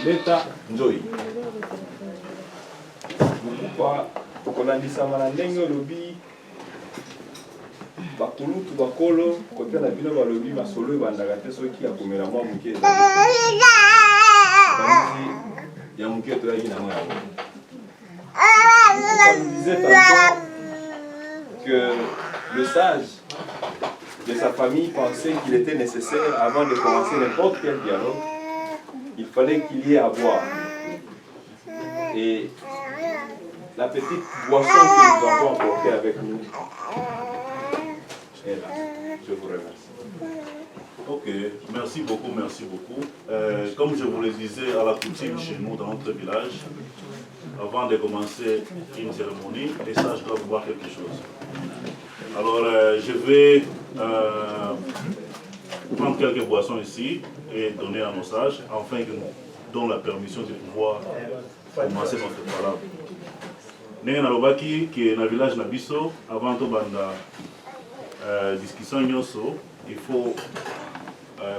Leta Njoyi. Mukupa kolandisa manandenge lobi bakulutu bakolo kote na bino balobi masolo ebandaka te soki akomela mwa muke ya muke toyaki na mwa yango. Mukupa nous disait tantôt que le sage de sa famille pensait qu'il était nécessaire, avant de commencer n'importe quel dialogue, il fallait qu'il y ait à boire. Et la petite boisson que nous avons apportée avec nous est là. Je vous remercie. Ok, merci beaucoup, merci beaucoup. Comme je vous le disais à la coutume chez nous dans notre village, avant de commencer une cérémonie, les sages doivent boire quelque chose. Alors je vais prendre quelques boissons ici et donner à nos sages, afin que nous donnons la permission de pouvoir commencer notre parole. Ndenge nalobaki que na village na biso avant to banda discussion nyonso il faut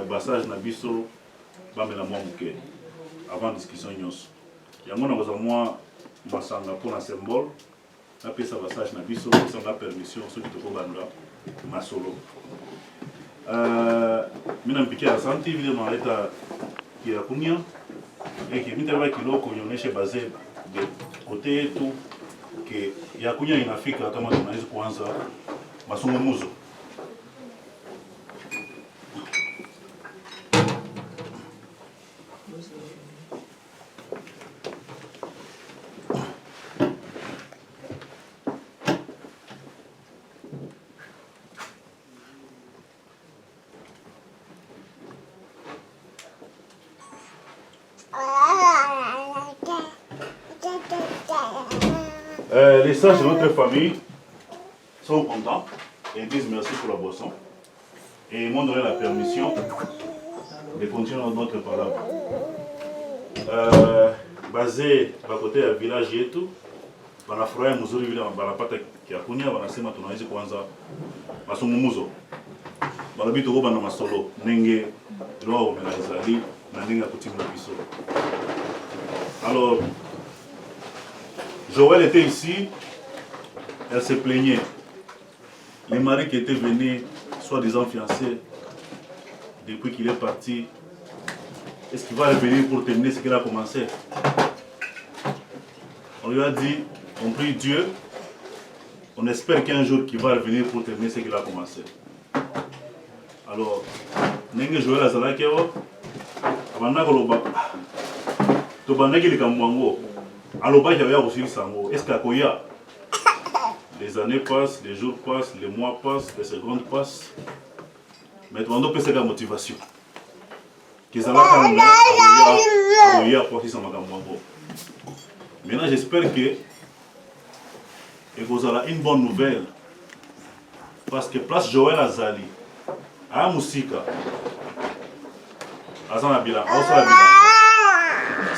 passage na biso bamela mwa muke avant discussion nyonso yango na koza mwa masanga mpona symbole napesa passage na biso esanga permission soki tokobanda masolo mina mpike ya santi évidemment leta ya kunia eki mitaba kiloko nyonyeshe baze de kote yetu ke ya kunia inafika kama tunaweza kuanza mazungumzo. Les sages de notre famille sont contents et disent merci pour la boisson et m'ont donné la permission de continuer notre parole. Basé à côté du village yetu, banafurahi mzuri vile banapata kiakunya, banasema tunaweza kuanza mazungumzo. Balobi toko bana masolo nenge lwa omelazali na ndenge kutimba biso. Alors Joël était ici, elle se plaignait. Les maris qui étaient venus, soi-disant fiancés, depuis qu'il est parti, est-ce qu'il va revenir pour terminer ce qu'il a commencé? On lui a dit, on prie Dieu, on espère qu'un jour qu'il va revenir pour terminer ce qu'il a commencé. Alors, Nenge Joël Azalakeo, Abanakoloba, Tobanaki le Kamwango. Alors, est-ce qu'il y a les années passent, les jours passent, les mois passent, les secondes passent. Mais tu as une motivation. Maintenant, j'espère que vous aurez une bonne nouvelle. Parce que place Joël Azali, à Moussika, à Zanabila, à Osalabila.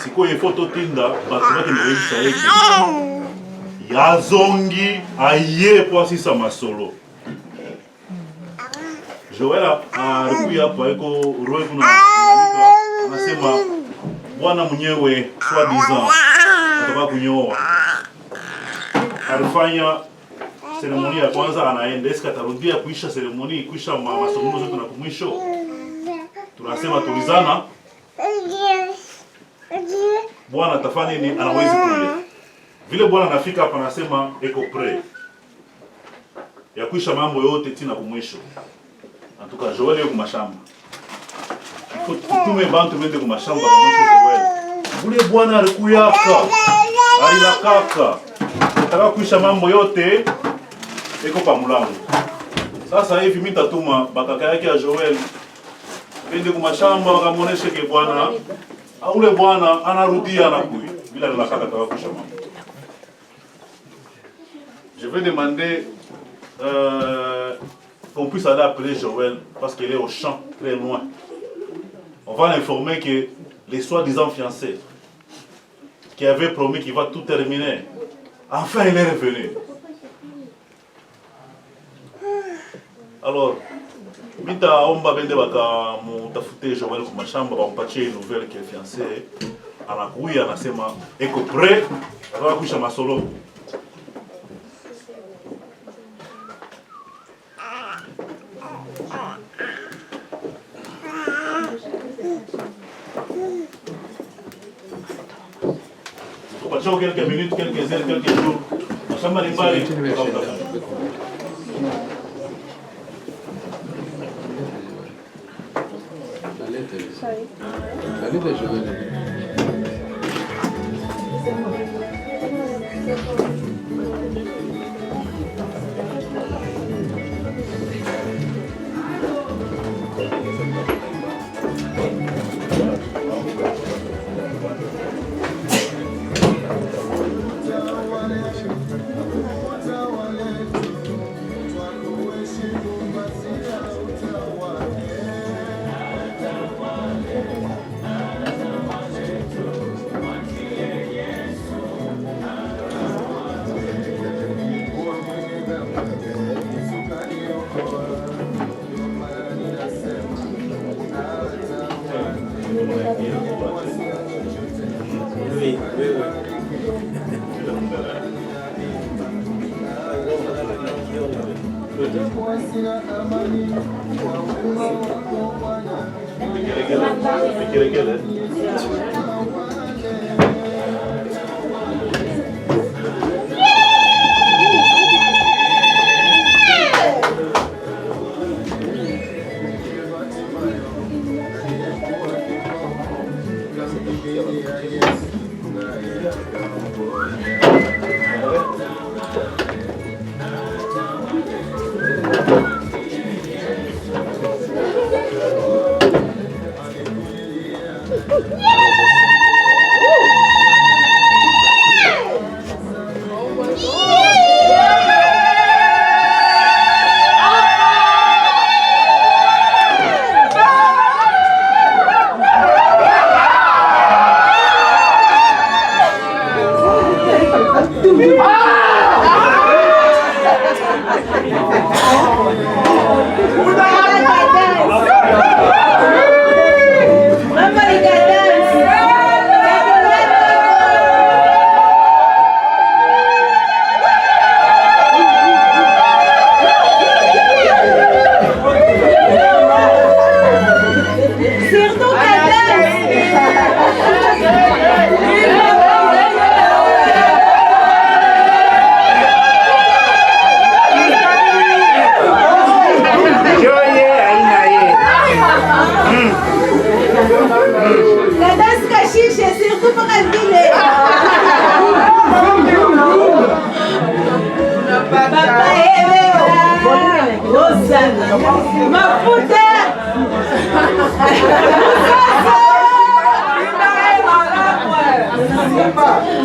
Si quoi il faut tout tinda, bâtiment qui ne réussit pas. Yazongi aye poisi sa masolo. Joël a ruya pa eko roe kuna anasema bwana mwenyewe soi-disant ataka kunyoa. Alifanya seremoni ya kwanza anaenda, eska atarudia kuisha seremoni kuisha masomo zote na kumwisho. Tunasema tulizana. Bwana tafani ni anawezi kuja. Vile bwana anafika hapa anasema eko pre. Ya kuisha mambo yote tina kumwisho. Antuka Joel yuko mashamba. Tume bantu wende kwa mashamba kwa mwisho Joel. Bule bwana alikuyaka. Alilakaka. Nataka kuisha mambo yote eko pa mulango. Sasa hivi mimi nitatuma bakaka yake ya Joel. Wende kwa mashamba wakamuoneshe ke bwana ule bwana anarudia anakuja bila alilakaka nataka kuisha mambo. Je vais demander qu'on puisse aller appeler Joël parce qu'il est au champ, très loin. On va l'informer que les soi-disant fiancés qui avaient promis qu'il va tout terminer, enfin il est revenu. Alors, Mita Omba Bende Baka Moutafute Joël Koumachamba, on va une nouvelle qui est fiancée. anakuya anasema eko pre ataka kuisha masolo. Tupachao quelques minutes, quelques heures, quelques jours. Mashamba ni mbali.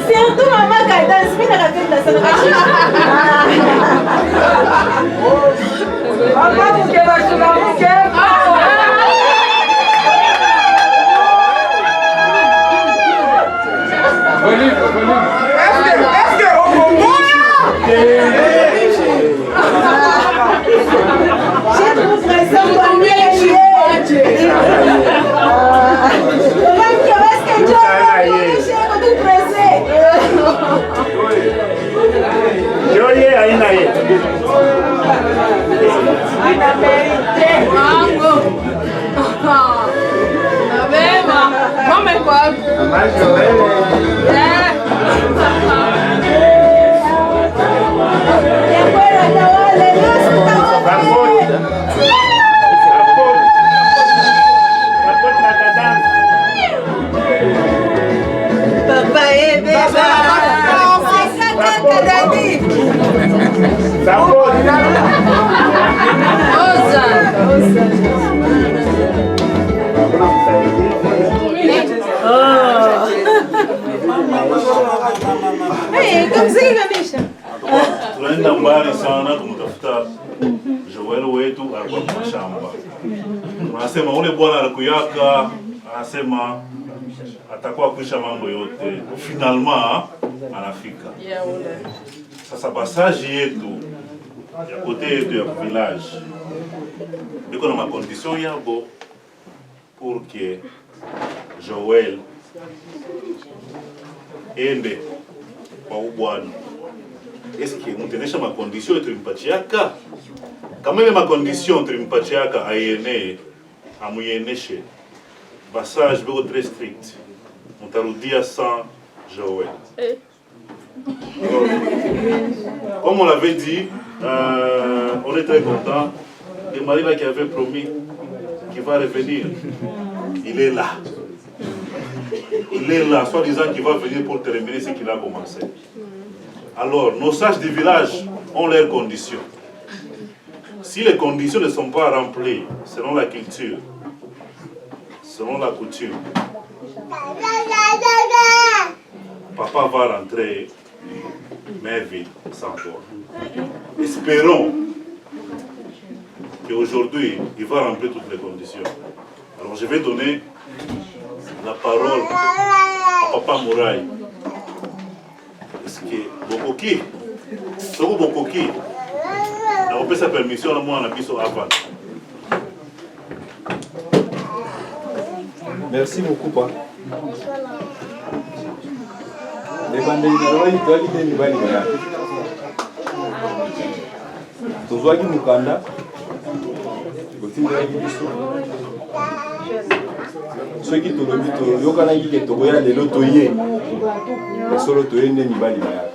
Surtout maman Cadence, mimi nakapenda sana kashisha. Mama mkeba tunamuke. Est-ce que au Congo j'ai trop présent pour lui. Joye aina ye. Ana merite. Mango. Na bema. Mama kwa. Mama Joel. Tunaenda mbali sana kumtafuta Joel wetu alikuwa kwa shamba. Tunasema ule bwana alikuyaka, anasema atakuwa kuisha mambo yote. Finalement anafika. Sasa passage yetu ya kote yetu ya village biko na makondition yabo pour que Joel ende kwa ubwana. Est-ce que mtenesha makondisyon tulimpatiaka? Kama ile makondisyon tulimpatiaka ayene amuyeneshe passage beaucoup très strict. Mtarudia sans Joël. Comme on l'avait dit, on est très content. Et Marie qui avait promis qu'il va revenir, il est là. Il est là, soi-disant qu'il va venir pour terminer ce qu'il a commencé. Alors, nos sages du village ont leurs conditions. Si les conditions ne sont pas remplies selon la culture, selon la coutume, papa va rentrer main vide, sans toi. Espérons qu'aujourd'hui, il va remplir toutes les conditions. Alors, je vais donner la parole à Papa Mouraï. Est-ce que Bokoki, c'est où Bokoki? On peut sa permission, moi, on a mis sur avant. Merci beaucoup, Papa. Les bandits de l'Oïd, ils doivent y aller. Tozwaki mukanda, kotindaki biso. Soki tolobi toyokanaki ke tokoya lelo toye, solo toye nde mibali bayaka.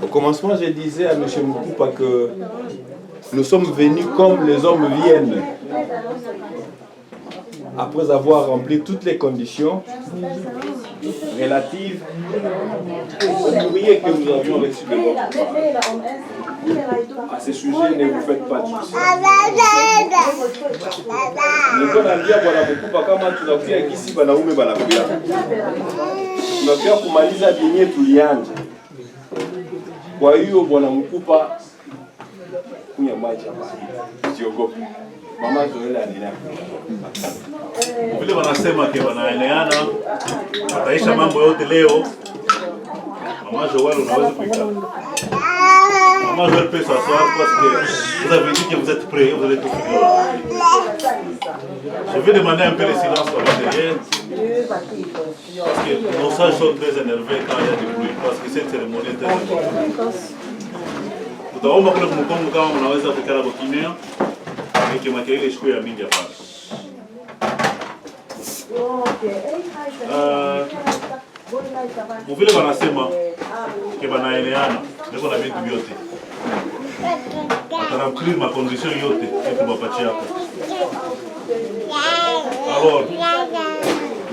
Au commencement, je disais à M. Moukoupa que nous sommes venus comme les hommes viennent. Après avoir rempli toutes les conditions relatives au courrier que nous avions reçu de votre part. À ce sujet, ne vous faites pas de soucis. Nilikuwa naambia Bwana Moukoupa kama tunakuja kisi wanaume wanakuja. Tunakuja kumaliza vyenye tulianza. Kwa hiyo Bwana Moukoupa kunya maji hapa. Usiogope. Mama Joel anaendelea. Vile wanasema ke wanaeleana, wataisha mambo yote leo. Mama Joel unaweza kuikaa. Mama Joel peut s'asseoir parce que vous avez dit que vous êtes prêts, vous allez tout finir. Je vais demander un peu de silence là-bas derrière. Parce que nos sages sont très énervés quand il y a du bruit. Parce que cette cérémonie est très importante. Tutaomba kule kumkongo kama mnaweza kukaa hapo kimya. Makelele siku ya mingi hapana. Muvile wanasema ke banaeleana ndiko na vitu vyote. Ataramplir ma condition yote pour bapatia hapo. Alors,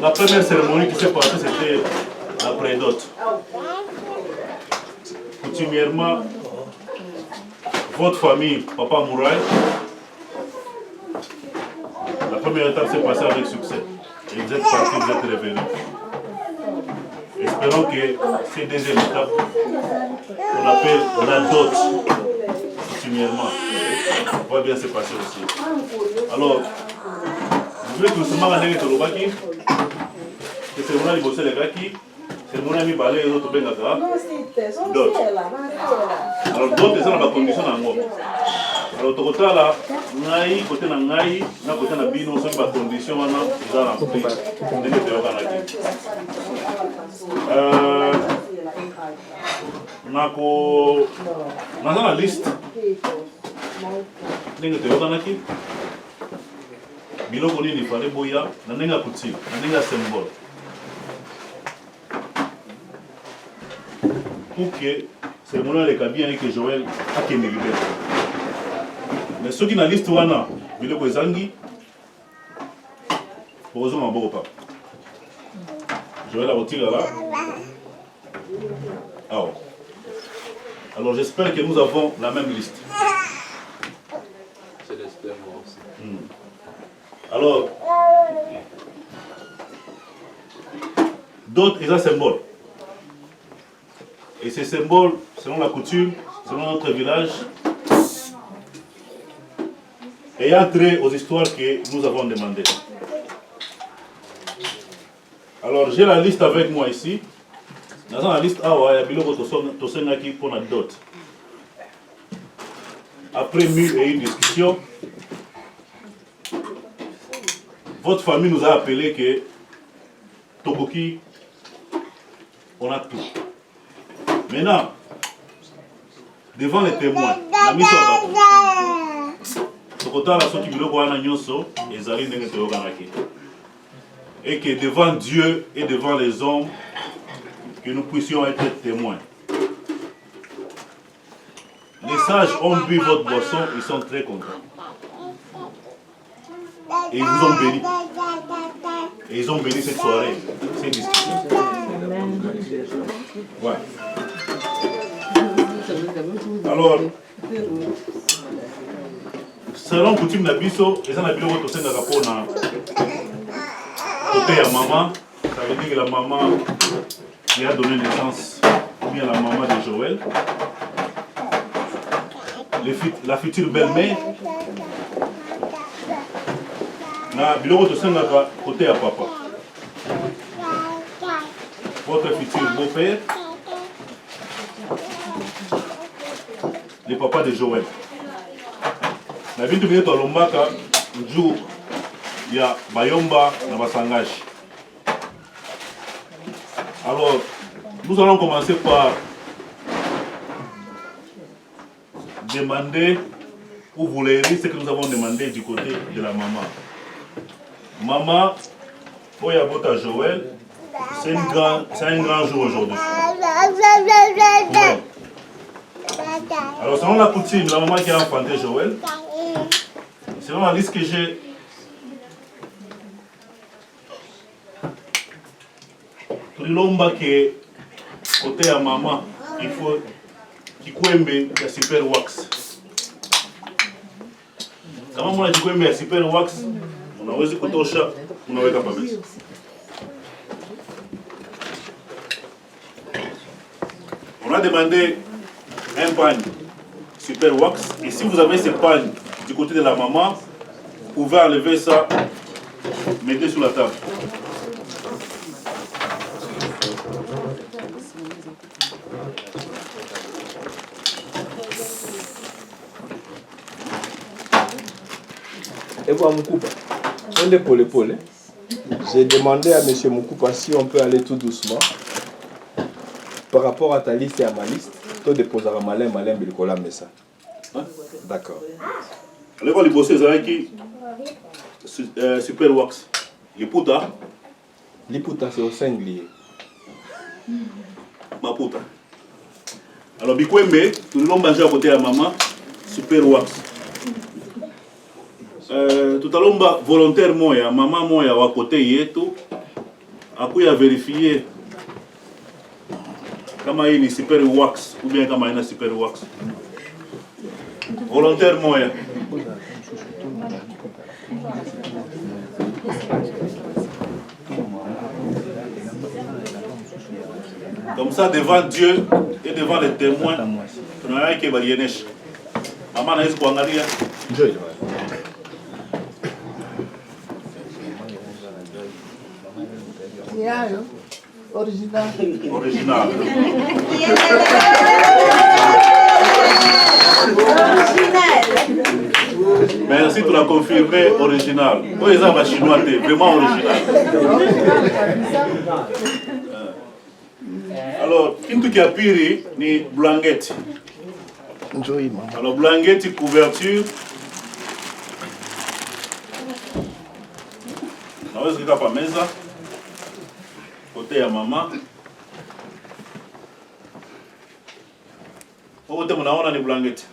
la première cérémonie qui s'est passée c'était la prédot. Coutumièrement, votre famille, Papa Mouraï, la première étape s'est passée avec succès. Et vous êtes partis, vous êtes revenus. Espérons que cette deuxième étape, qu'on appelle la dot, coutumièrement, va bien se passer aussi. Alors, vous voulez que nous sommes en train de Tolobaki, que c'est mon ami Bossé Legaki, c'est mon ami Balé et les autres Bengaka. Dot. Alors, dot, c'est la condition en moi. Alors, tokotala ngai côté na ngai na côté na bino so ba condition wana za na côté ndenge toyoka na ki nako na liste ndenge toyoka na ki biloko nini fale boya na ndenge kuti na ndenge symbole pour que cérémonie le bien et que Joël a qui me libère. Mais ceux qui na liste wana biloko ezangi heureusement maboko pas. Joël a retiré là. Ah ouais. Alors j'espère que nous avons la même liste. Je l'espère moi aussi. Alors d'autres ils ont un symbole. Et ces symboles, selon la coutume, selon notre village, ayant trait aux histoires que nous avons demandées. Alors j'ai la liste avec moi ici. Dans la liste, il y a biloko tosengaki pour la dot. Après mille et une discussion, votre famille nous a appelé que Tokoki, on a tout. Maintenant, devant les témoins, la mission et que devant Dieu et devant les hommes, que nous puissions être témoins. Les sages ont bu votre boisson, ils sont très contents. Et ils vous ont béni. Et ils ont béni cette soirée, cette discussion. Ouais. Alors, selon coutume d'Abisso, les gens n'habitent pas au sein de la côté à maman. Ça veut dire que la maman qui a donné naissance, ou bien la maman de Joël, la future belle-mère, na biloko tosengaka côté à papa. Votre futur beau-père, le papa de Joël. Na bintu bino tolombaka jour ya bayomba na basangaji. Alors, nous allons commencer par demander ou vous lire ce que nous avons demandé du côté de la maman. Maman, Oyabota Joël, c'est un grand jour aujourd'hui. Ouais. Alors, selon la coutume, la maman qui a enfanté Joël, selon la liste que j'ai, tout le monde qui côté à maman, il faut qu'il y ait super wax. Quand on a dit qu'il y a super wax, on a osé côté au chat, on a pas mis. On a demandé un pagne super wax, et si vous avez ce pagne du côté de la maman, vous pouvez enlever ça, mettez sur la table. Et voilà Moukoupa. On est pour l'épaule. J'ai demandé à M. Moukoupa si on peut aller tout doucement. Par rapport à ta liste et à ma liste, tu déposeras malin, bilkola messa. D'accord. Allez voir les bossés, qui super wax. Les poutas. Les poutas, c'est au singlier. Ma pouta. Alors, Bikwembe, tout le monde mange à côté de la maman, super wax. Tout à l'heure, volontairement, maman moya à côté yeto, à quoi il a vérifié comment il y a super wax ou bien comment il y a super wax. Volontairement, comme ça, devant Dieu et devant les témoins, on a un qui va y aller. Maman n'a pas de quoi. Original. Original. Merci, tu l'as confirmé, original. Oui, ça va chinois, vraiment original. Alors, Kintu Kiapiri, ni blanquette. Alors, blanquette, couverture. On va se dire à la mesa. Côté à maman. Côté mon awana ni blanquette.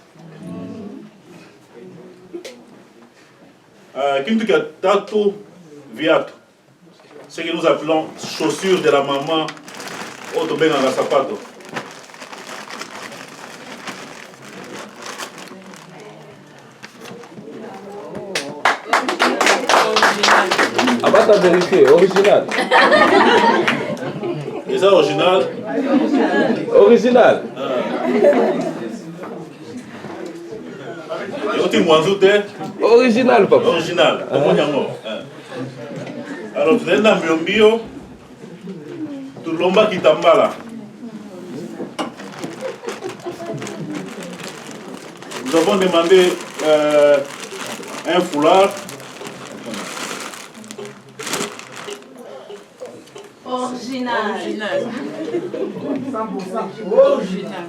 Kintu Kia tatu viatu. Ce que nous appelons chaussures de la maman. Auto ben dans la sapato. Ah bah t'as vérifié, original. Et ça original? Original. Original papa. Original. Alors vous êtes dans Miombio. Tout le monde qui t'emballa. Nous avons demandé un foulard. Original. 100% original.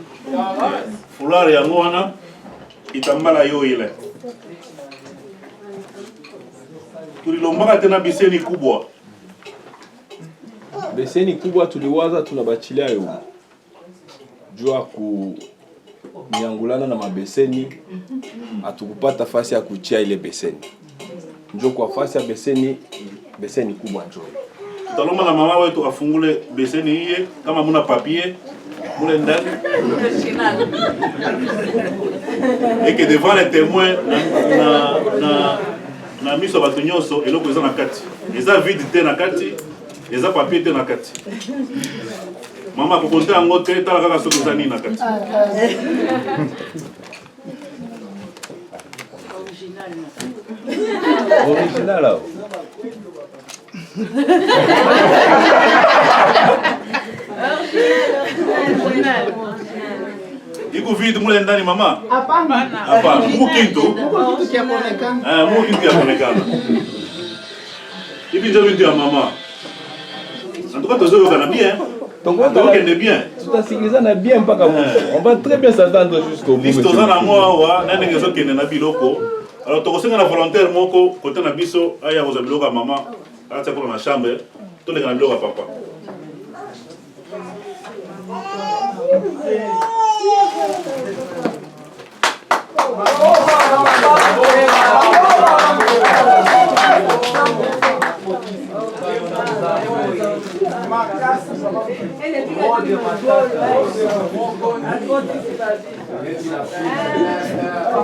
Foulard yango wana itambala yo ile. Tulilombaka tena beseni kubwa. Beseni kubwa tuliwaza tunabachilia yo. Jua kunyangulana na mabeseni atukupata fasi ya kuchia ile beseni. Njo kwa fasi ya beseni kubwa njo. Tutalomba na mama wetu afungule beseni iye kama muna papier mule ndani. Et que devant les témoins na miso batu nyonso eloko eza na kati. Eza vide te na kati, eza papier te na kati. Mama kokonte yango te tala kaka soki eza nini na kati. Original là. Iko vide mule ndani mama? Hapana. Hapana, mukinto. Mukinto kia kuonekana. Mukinto ya kuonekana. Hivi ndio vitu ya mama. En tout cas, tozo yoka na bien. Donc on est bien. Tout à sikilizana bien mpaka mwisho. On va très bien s'entendre jusqu'au bout. Listo za na moi wa na ndenge zo kende na biloko. Alors tokosenga na volontaire moko côté na biso aya ko za biloko ya mama. Acha kwa na chambre. To ndenge na biloko ya papa.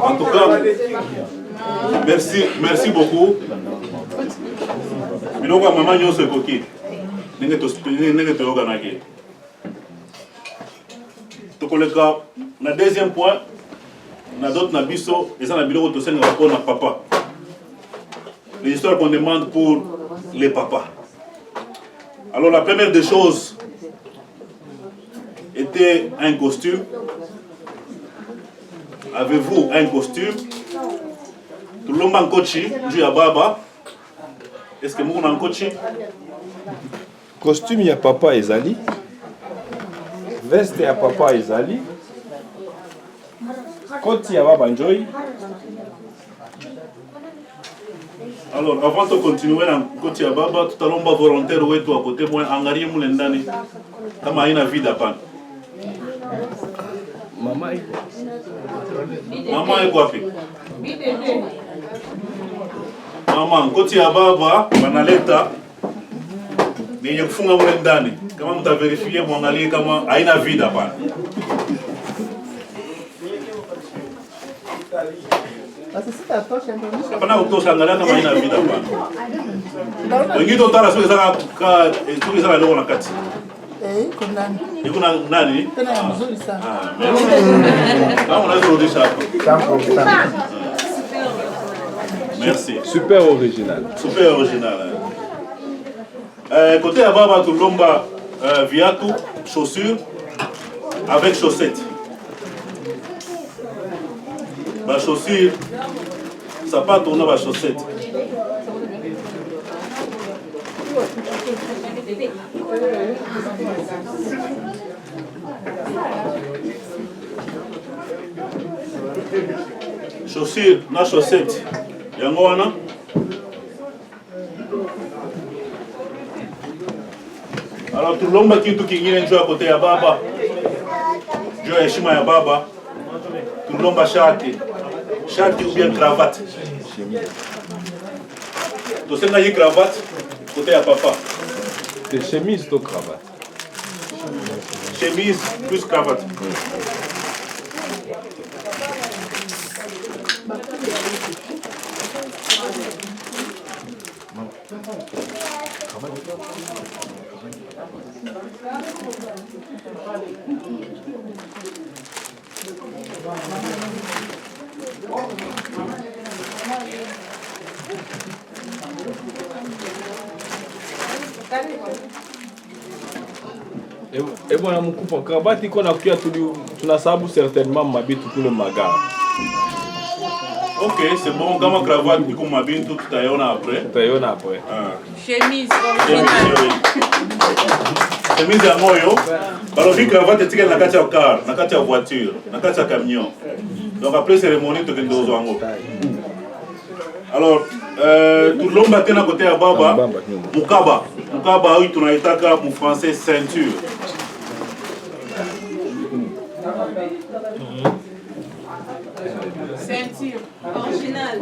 En tout cas, merci beaucoup. Biloko ya mama nyonso ekoki. Ndenge toyokanaki. Tokoleka na deuxième point, na d'autres na biso, eza na biloko tosenga pour na papa. Les histoires qu'on demande pour les papas. Alors la première des choses était un costume. Avez-vous un costume? Tout le monde en coaching, du à baba. Est-ce que vous en coaching? Costume ya papa ezali. Veste ya papa ezali. Koti ya baba enjoy. Alors, avant de continuer dans Koti ya baba, tout à l'heure, on va volontaire ou à côté, moi, engarier mon lendani. Comme il y a une vie d'apan. Maman est quoi? Maman, Koti ya baba, banaleta. Mais il y a un lendani. Comment tu as vérifié mon allié comment il y a une vie d'apan? Hapana utoshangalia kama ina vida bwana. Wengine utara sio sana leo na kati. Kuna Iko na nani? tena mzuri sana. Kama unaweza rudisha hapo. Merci. Super original. Super original. Côté à baba tulomba viatu, chaussures avec chaussettes. Ma chaussure, ça pas tourner ma chaussette. Chaussure, na chaussette. Yango wana. Alors tulomba kitu kingine njoo à côté ya baba. Njoo ya heshima ya baba. Tulomba shati. Shati ou bien cravate. Tosenga yi cravate côté ya papa. C'est chemise ou cravate? Chemise plus cravate. Et bon, mon couple, cravate, qu'on a pris à tout, tu n'as sabu certainement m'habite tout le maga. Ok, c'est bon. Comme cravate, du coup, m'habite tout à l'heure après. Tout à l'heure après. Chemise originale. chemise ya moyo balobi cravate etikali na kati ya car, na kati ya voiture, na kati ya camion. Donc après cérémonie tokende ozwa yango. Alors tulomba tena côté ya baba mukaba oyo tunaitaka mu français ceinture. Ceinture originale.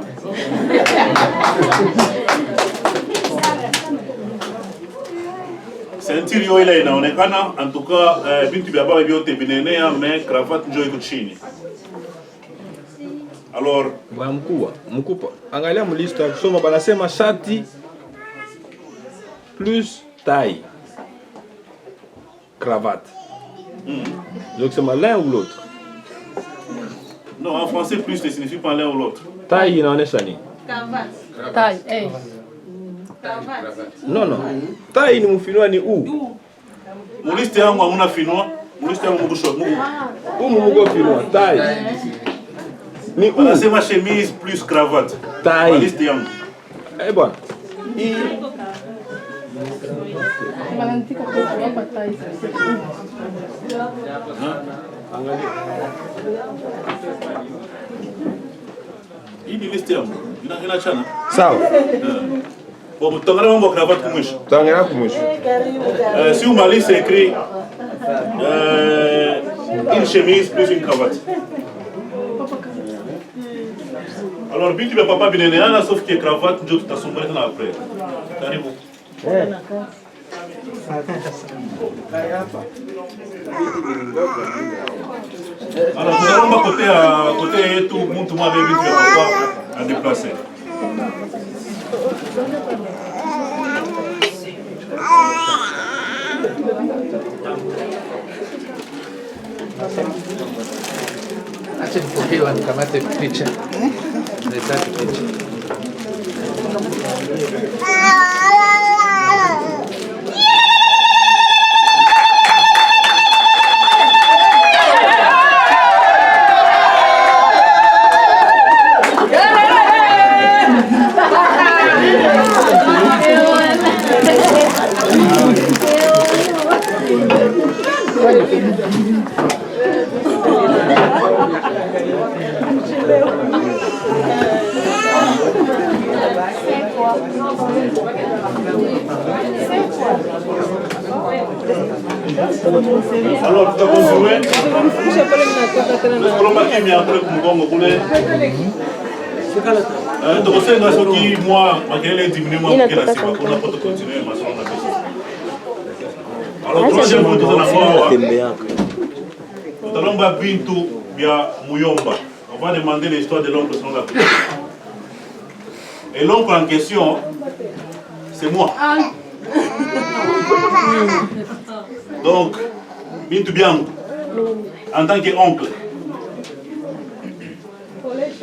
Ceinture yo ile inaonekana en tout cas bintu bya baba byote binenea mais cravate njo iko chini. Alors bwana mkubwa angalia mlisto ya kusoma banasema shati plus taille cravate. Donc c'est l'un ou l'autre. non, en français plus ne signifie pas l'un ou l'autre. Taille inaonesha nini? Cravate. Taille. Cravate. Non. Taille ni mfinwa ni u. Muliste yangu hamuna finwa, muliste yangu muko short. Mugo finwa taille. Ni u. Banasema chemise plus cravate. Taille. Muliste yangu. Bwana. Wanaandika kwa taille. Angalia. Hii ni liste yangu. Ina chana. Sawa. Bon, tongana mambo cravate kumwisho. Tutaangalia kumwisho. Si uma liste écrit une chemise plus une cravate. Alors bintu bya papa bineneana sauf que cravate ndio tutasomboleta na après. Karibu. Alors tunaomba côté yetu mtu mwa bintu bya papa a déplacer. Acha nipokee nikamate picha. Nitaki picha. Alors, tu as continué. Nous allons marquer après Kumgongo Boulé. Donc, c'est un qui, moi, je vais diminuer mon pied là, c'est pas qu'on a pas de continuer, ma soeur, on a fait ça. Alors, troisième point, nous allons voir Bintou via Muyomba. On va demander l'histoire de l'oncle selon la coutume. Et l'oncle en question, c'est moi. Donc, Bintou Bianco, en tant qu'oncle,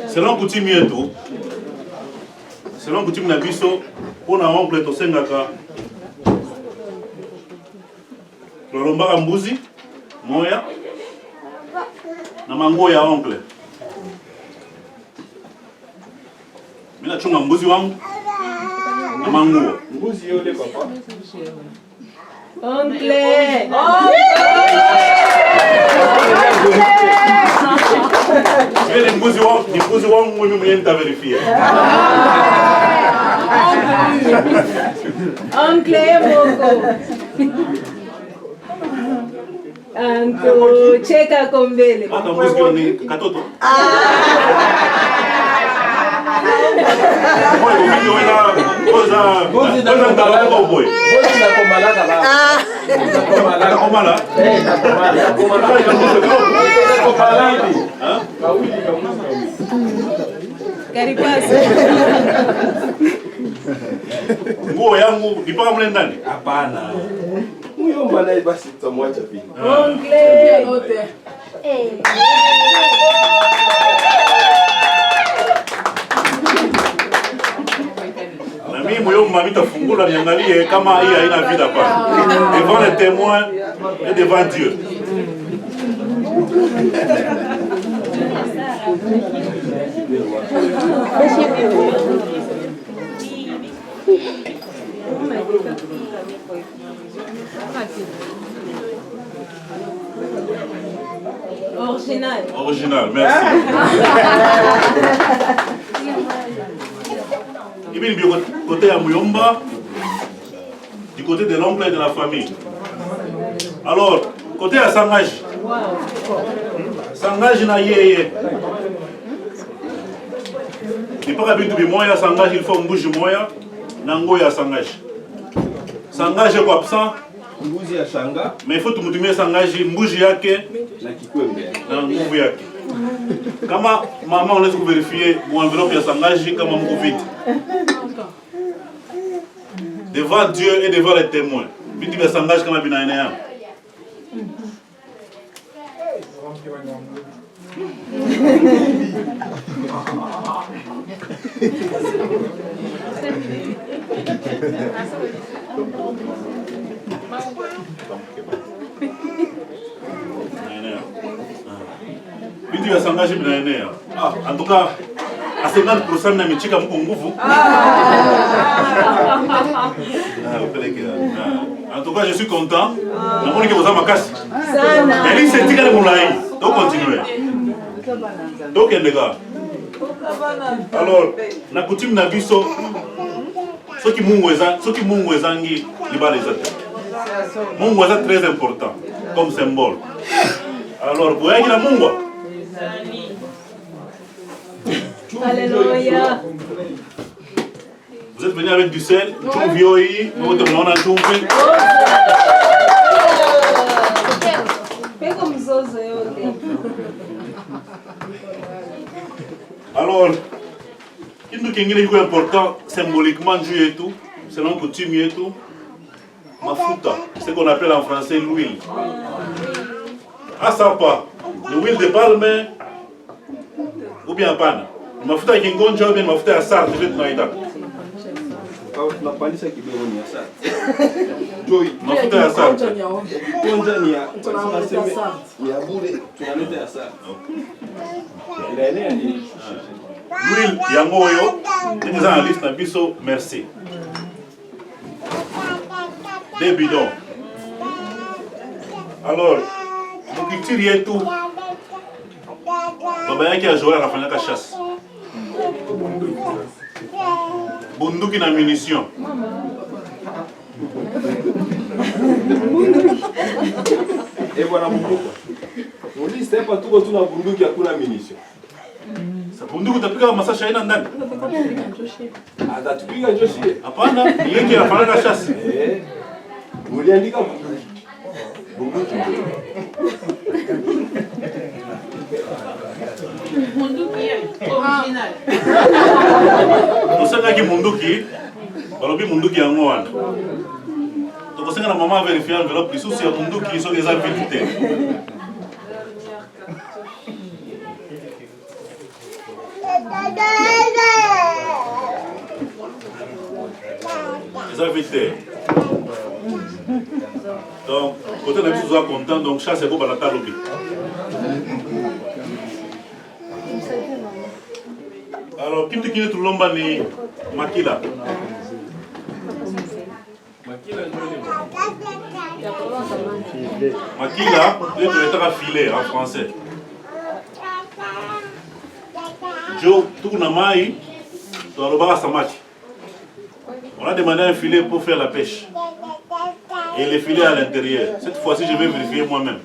selon coutume yetu, selon coutume na biso, pour un oncle tosengaka tolombaka mbuzi moya na manguo ya oncle. Mina chunga mbuzi wangu na manguo. Mbuzi yule papa. Oncle. Ni mbuzi wangu mimi mwenyewe nitaverifia. Oncle Moko. Anko cheka kombele. Hata mbuzi ni katoto. Moi, mimi koza ndalako boy. Bosi na komalaka ba. Nakomala. Nakomala. Komalani. Kawili Karipasi. Nguo yangu nipaka mle ndani? Hapana. Muyomba naye basi tutamwacha pia. Oncle. Na mimi Muyomba nitafungula niangalie kama hii haina vida pa. Devant les témoins et devant Dieu. Original. Original, merci. Et bien, du côté à Mouyomba, du côté de l'oncle et de la famille. Alors, côté à Sangaji. Sangaji na yeye. Il pas habitué de moi, Sangaji, il faut un bouge moya. Nango ya Sangaji. Sangaji est absent. Mbuzi ya shanga Mais il faut tout mutumie Sangaji, mbuji yake na kikwembe. na nguvu yake. Kama maman unaweza kuverifier mon enveloppe ya Sangaji kama mko vite. Devant Dieu et devant les témoins. Vitu vya Sangaji kama binaenea. Vitu vya Sangaji binaenea. En tout cas, à 50% na michika mko nguvu. En tout cas, je suis content. Namoni que vous avez ma casse. Mais lui, c'est tigre de moulay. Donc, continuez. Donc, les gars. Alors, la coutume n'a biso. Ce qui mungu ezangi, il va les attaquer. Mungu est très important comme symbole. Alors, vous voyez la mungu. Alléluia. Vous êtes venu avec du sel, tout vieux, vous êtes venu tout fait. Alors, il nous est important symboliquement Dieu et tout, selon coutume et tout. Mafuta, ce qu'on appelle en français l'huile. Ah ça pas, l'huile de palme ou bien panne. Mafuta kingonja ou bien mafuta ya sarte, je vais te naïta. Tunapandisha kidogo ni ya sarte. Joy, Mafuta ya sarte. konja ni ya tunasema ni ya bure, tunaleta ya sarte. Inaenea ni L'huile yango oyo, c'est dans la liste na biso, merci. Des bidons. Alors, vous tirez tout. Baba yake ya Joël anafanyaka chasse. Bunduki na munition. et voilà mbuko. Muli sepa tuko tuna bunduki hakuna munition. Sa bunduki utapika masasha ina ndani. Atatupiga Joshie. Hapana, ni yake anafanyaka chasse. Muliandika bunduki. Bunduki. Original. Tosengaki munduki, balobi munduki yango wana. Tokosenga na mama vérifier enveloppe lisusu ya munduki soki eza vite te. Eza vite te. Donc, côté na biso soit content, donc chasse eko balata lobi. Alors, qui est tout l'omba ni Makila? Makila, c'est un filet en français. Joe, tout na mai, dans le bar à Samaki. On a demandé un filet pour faire la pêche. Et les filets à l'intérieur. Cette fois-ci, je vais vérifier moi-même.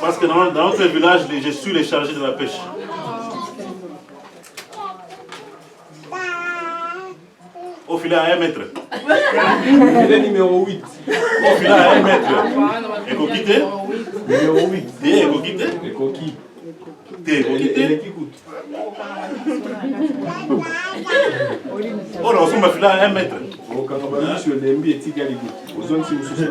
Parce que dans notre village, je suis les chargés de la pêche. Au filet à 1 mètre. Filet numéro 8. Au filet à 1 mètre. Et coquille. Numéro 8. Et coquille. Les coquilles. T'es coquille. Et les qui coûtent. Oh, on a filet à 1 mètre. Au Canada, sur le MB et Tigali. Aux zones, c'est une souci.